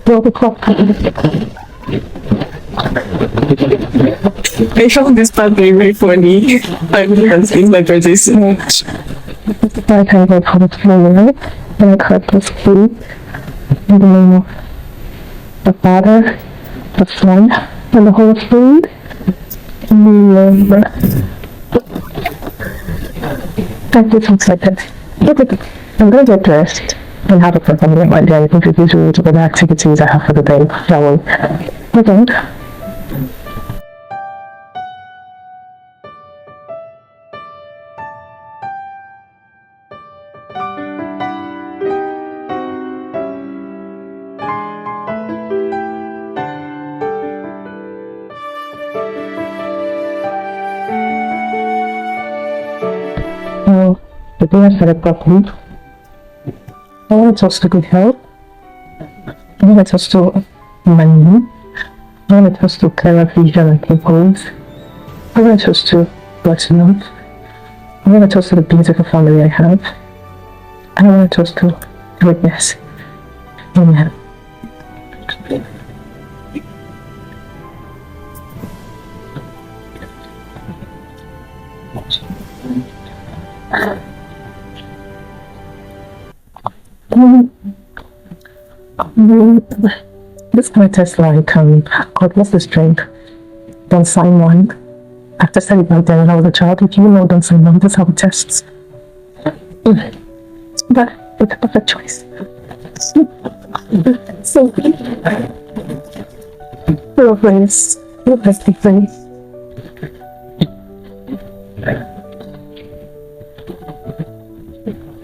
12 o'clock. I found this part very, very funny. I really can't speak my birthday so much. I can go for the floor, and I cut this food in the name of the Father, the Son, and the Holy Spirit. Thank you so much. I'm going to get dressed and have a program in my day. I think it's usually to the activities I have for the day. Shall we? Okay. The day I started properly. I want us to good health. I want us to money. I want us to clear vision and purpose. I want us to God's love. I want us to the beautiful family I have. And I want us to greatness. Amen. This kind of test like God, what's the strength? Don't sign one. I've tested it back then when I was a child. If you know don't sign one, that's how it tests. But it's a perfect choice. So full of grace, full of grace.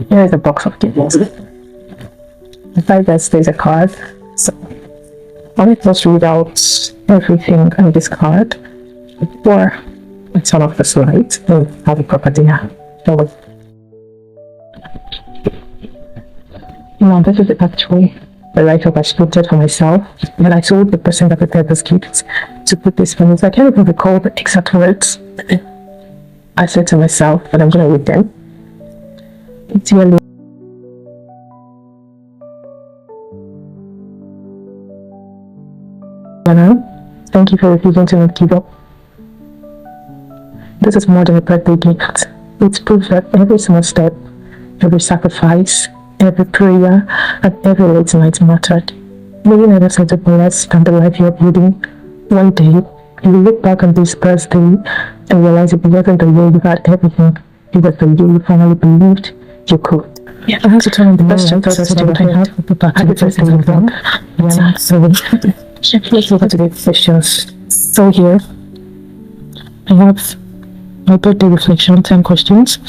Here is a box of gifts. Inside there's a card. So I will just read out everything on this card before I turn off the slide and have a proper dinner. Shall we? Now this is actually the write-up I scripted for myself, and I told the person that prepared this gift to put this for me. So I can't even recall the exact words I said to myself, but I'm going to read them. Dearly, thank you for refusing to not give up. This is more than a birthday gift. It's proof that every small step, every sacrifice, every prayer, and every late night mattered. May you never settle for less than the life you're building. One day, you will look back on this birthday and realize it wasn't the way you had everything. It was the way you finally believed you could. Yeah, I have to turn on the question so that I have the back to the first thing wrong. Yeah, so let's look at the questions. So here, I have my birthday reflection, 10 questions.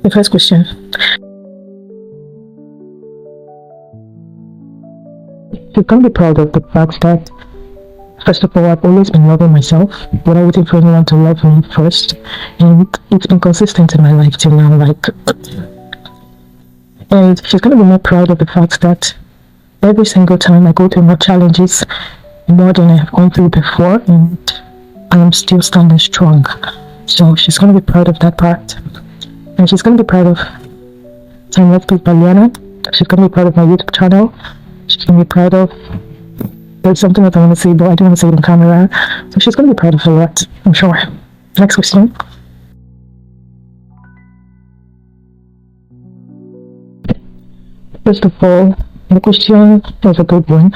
The first question. You can be proud of the fact that, first of all, I've always been loving myself without waiting for anyone to love me first, and it's been consistent in my life till now. And she's gonna be more proud of the fact that every single time I go through more challenges, more than I have gone through before, and I am still standing strong. So she's gonna be proud of that part, and she's gonna be proud of Time Let's Speak by Liana. She's gonna be proud of my YouTube channel. She's gonna be proud of. There's something that I want to say, but I don't want to say it on camera. So she's going to be proud of a lot, I'm sure. Next question. First of all, the question was a good one.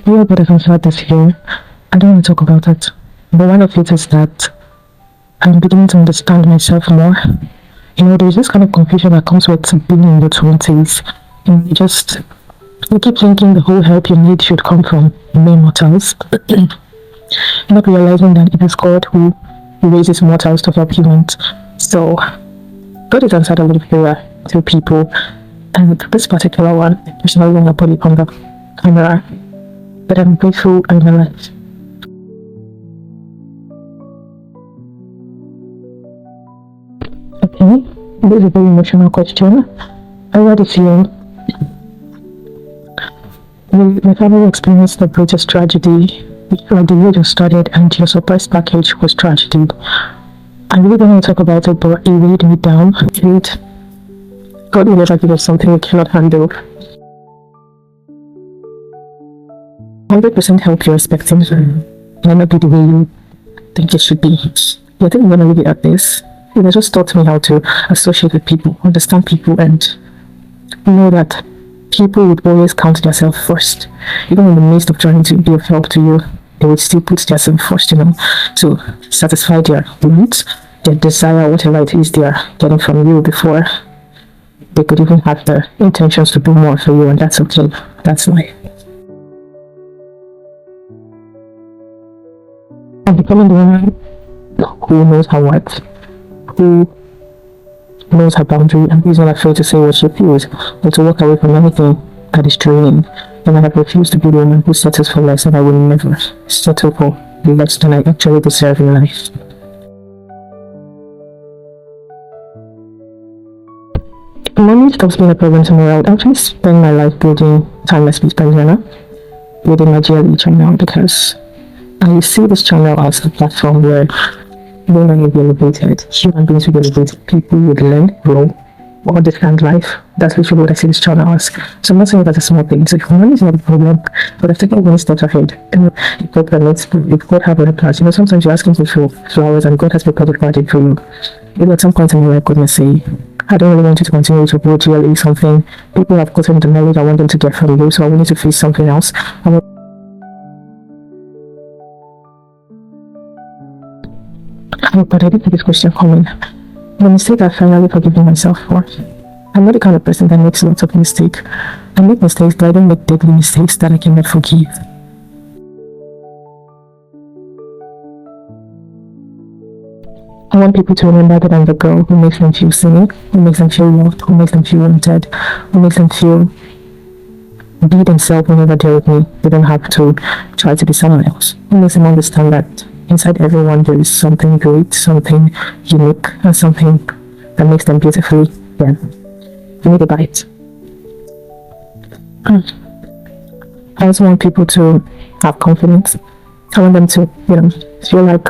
Real good answered this here. I don't want to talk about it. But one of it is that I'm beginning to understand myself more. You know, there's this kind of confusion that comes with being in your 20s. And you keep thinking the whole help you need should come from mere mortals, not realizing that it is God who raises mortals to help humans. So God is answered a little clearer to people, and this particular one, there's no longer put it on the camera, but I'm grateful I'm alive. Okay, this is a very emotional question. I read it here. My family experienced the greatest tragedy. Like the year just started and your surprise package was tragedy. I really don't want to talk about it, but it weighed me down. God will never give us something we cannot handle. 100% help you're expecting might not be the way you think it should be. Yeah, I think I'm gonna leave it at this. It has just taught me how to associate with people, understand people, and know that people would always count themselves first. Even in the midst of trying to be of help to you, they would still put themselves first, to satisfy their needs, their desire, whatever it is they are getting from you before they could even have the intentions to do more for you, and that's okay. That's life. I'm becoming the woman who knows her worth, who knows her boundary, and who's not afraid to say what she feels or to walk away from anything that is draining. And I have refused to be the woman who settles for less, and I will never settle for less than I actually deserve in life. Money stops being a problem tomorrow. I would actually spend my life building timeless peace by Rihanna within my GLE channel, because I see this channel as a platform where women will be elevated, human beings will be elevated, people would learn, grow, understand life. That's literally what I see this channel as. So I'm not saying that's a small thing. So money is not a problem, but I've taken one step ahead. And if God permits, if God have other plans, sometimes you're asking for flowers and God has prepared a garden for you. At some point in my life, God may say, I don't really want you to continue to build GLE something. People have gotten the knowledge I want them to get from you, so I want you to face something else. But I did get this question coming. The mistake I finally forgiven myself for. I'm not the kind of person that makes lots of mistakes. I make mistakes, but I don't make deadly mistakes that I cannot forgive. I want people to remember that I'm the girl who makes them feel seen, who makes them feel loved, who makes them feel wanted, who makes them feel be themselves whenever they're with me. They don't have to try to be someone else. Who makes them understand that inside everyone there is something great, something unique, and something that makes them beautifully them. You need to buy it. I also want people to have confidence. I want them to, feel like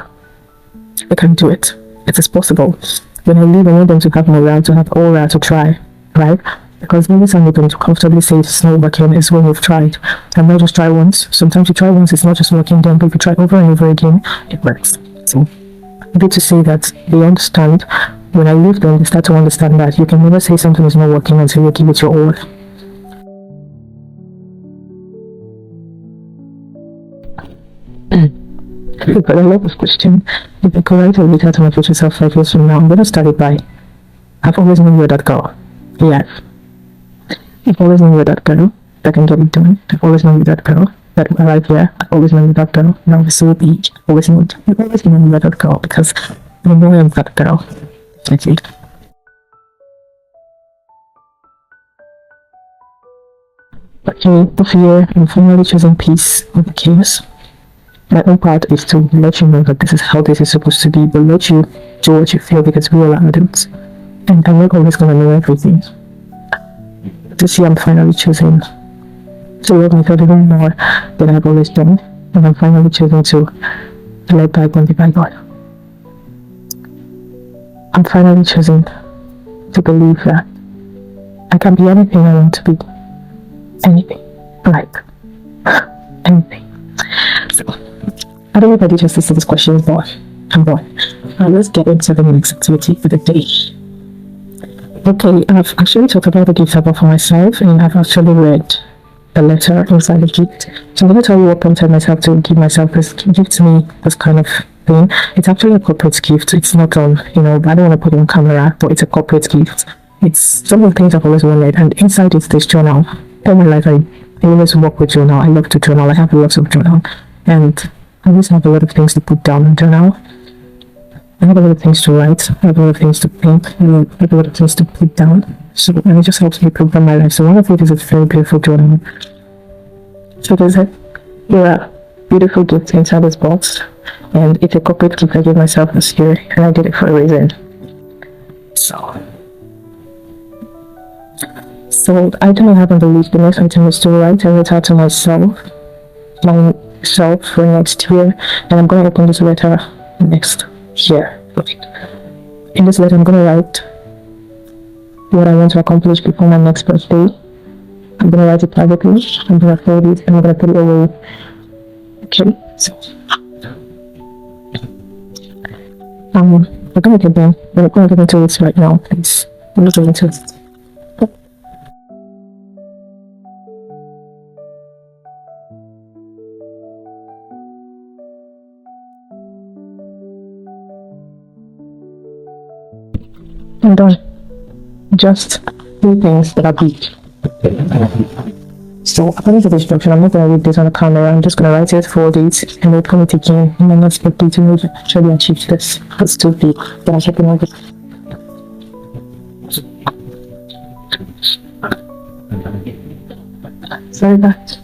they can do it. It is possible. When I leave, I want them to have morale, to have aura, to try, right? Because maybe some people to comfortably say it's not working is when you've tried. And not just try once. Sometimes you try once, it's not just working then, but if you try over and over again, it works. So, good to say that they understand. When I leave them, they start to understand that you can never say something is not working until you give it your all. But I love this question. If I could write a letter to my future self 5 years from now, I'm going to start it by, I've always known you're that girl. Yes. I've always known you're that girl that can get it done. I've always known you're that girl that will arrive here. I've always known you're that girl. Now this will be. I've always known you're that girl because I know I'm that girl. That's it. But of here, I'm finally choosing peace over chaos. My own part is to let you know that this is how this is supposed to be, but let you do what you feel because we all are adults. And I'm not always gonna know everything. This year I'm finally choosing to love myself even more than I've always done. And I'm finally choosing to let bygone be bygone. I'm finally choosing to believe that I can be anything I want to be. Anything. Like anything. So I don't know if I did justice to this question, but I'm born. Let's get into the next activity for the day. Okay, I've actually talked about the gift I bought for myself, and I've actually read the letter inside the gift. So I'm going to tell you what prompted myself to give myself this gift to me, this kind of thing. It's actually a corporate gift. It's not on, I don't want to put it on camera, but it's a corporate gift. It's some of the things I've always wanted, and inside it's this journal. All my life, I always work with journal. I love to journal. I have lots of journal, and I always have a lot of things to put down in journal. I have a lot of things to write. I have a lot of things to paint. I have a lot of things to put down. So, and it just helps me program my life. So one of it is a very beautiful journal. So there's a beautiful gift inside this box, and it's a corporate gift I gave myself this year, and I did it for a reason. So I do not have on the list. The next item is to write a letter to myself for next year, and I'm going to open this letter next year. In this letter, I'm going to write what I want to accomplish before my next birthday. I'm going to write it privately. I'm going to fold it, and I'm going to put it away Okay, so we're gonna get them. We're gonna get into it right now, please. We're getting into it. I'm done. Just three things that are big. So according to the instruction, I'm not going to read this on the camera. I'm just going to write it, fold it, and open it again. And I'm not expecting to actually achieve this. It's too big. But I should be able. Sorry that.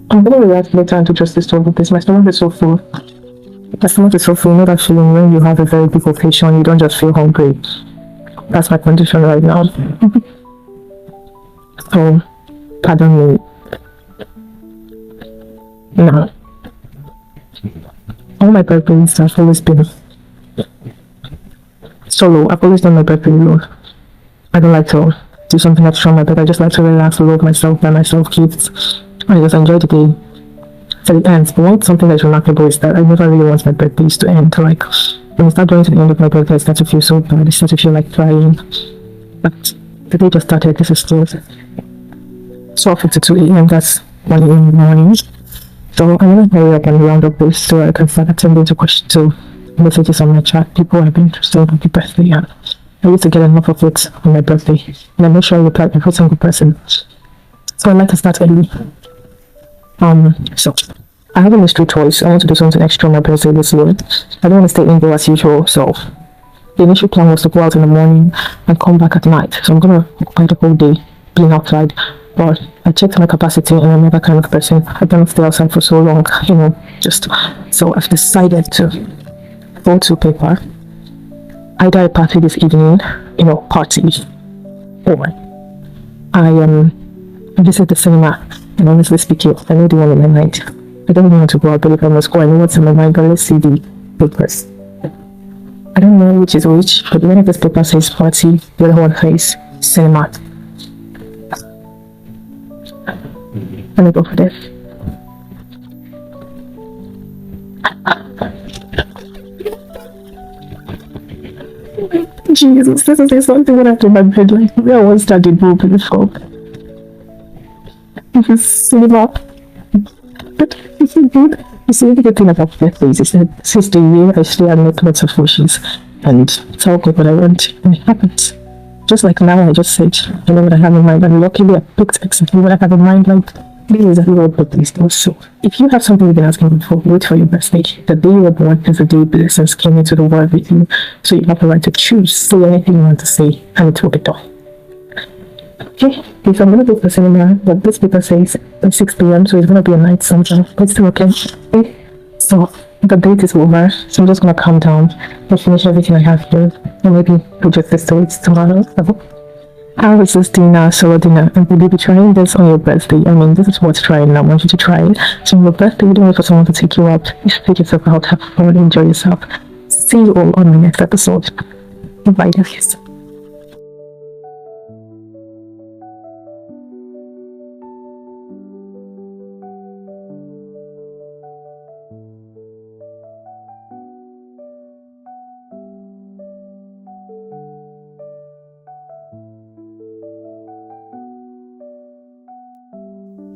I'm going to relax later into just this talk because my stomach is so full. My stomach is so full. You know that feeling when you have a very big occasion, you don't just feel hungry. That's my condition right now. So, pardon me. Now, all my birthdays have always been solo. I've always done my birthday alone. I don't like to do something extra on my birthday. I just like to relax, love myself, buy myself gifts. I just enjoy the day till it ends. But one something that's remarkable is that I never really want my birthdays to end. Like when I start going to the end of my birthday, I start to feel so bad. I start to feel like crying. But the day just started. This is still 12:52 a.m. That's 1 a.m. in the morning. So I'm gonna hurry up and round up this so I can start attending to questions to messages on my chat. People have been interested in happy birthday, and I used to get enough of it on my birthday. And I make sure I reply to every single person. So I'd like to start early. So I have a mystery choice. I want to do something extra on my birthday this year. I don't want to stay indoor as usual, so the initial plan was to go out in the morning and come back at night. So I'm gonna occupy the whole day being outside. But I checked my capacity and I'm not that kind of person. I don't stay outside for so long, just so I've decided to go to paper. Either a party this evening, party, or I visit the cinema. And honestly speaking, I know the one in my mind. I don't even want to go out, but if I must go, I know what's in my mind, but let's see the papers. I don't know which is which, but one of this paper says party, the other one says cinema. Let me go for this. Jesus, this is something that I have to my bed like where I once started moving before. This is cinema. But this is good. You see, the good thing about birthdays is that since the year I still have make lots of wishes and tell God what I want, and it happens. Just like now, I just said, I know what I have in mind, and luckily I picked exactly what I have in mind. Like, this is exactly what birthdays do. So, if you have something you've been asking for, wait for your birthday. The day you were born is the day blessings came into the world with you. So, you have the right to choose, say anything you want to say, and it will be done. Okay, if I'm going to go for cinema, but this paper says 6 p.m., so it's going to be a night sometime. It's still okay. So, the date is over, so I'm just going to calm down and finish everything I have here. And maybe project this to it tomorrow. How is this dinner, solo dinner? And will you be trying this on your birthday? I mean, this is what's trying. I want you to try it. So on your birthday, you don't wait for someone to take you out. You should take yourself out, have fun, enjoy yourself. See you all on the next episode. Bye, guys.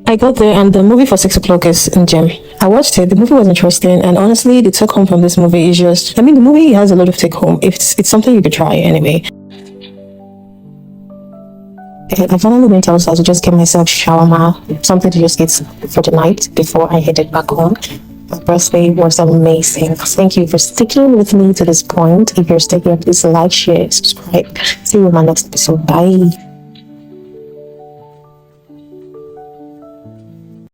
I got there and the movie for 6 o'clock is in gym. I watched it, the movie was interesting, and honestly the take home from this movie is just, the movie has a lot of take home. It's something you could try anyway. I finally went outside to just get myself shawarma, something to just eat for the night before I headed back home. My birthday was amazing. Thank you for sticking with me to this point. If you're still here, please like, share, subscribe. See you in my next episode. Bye.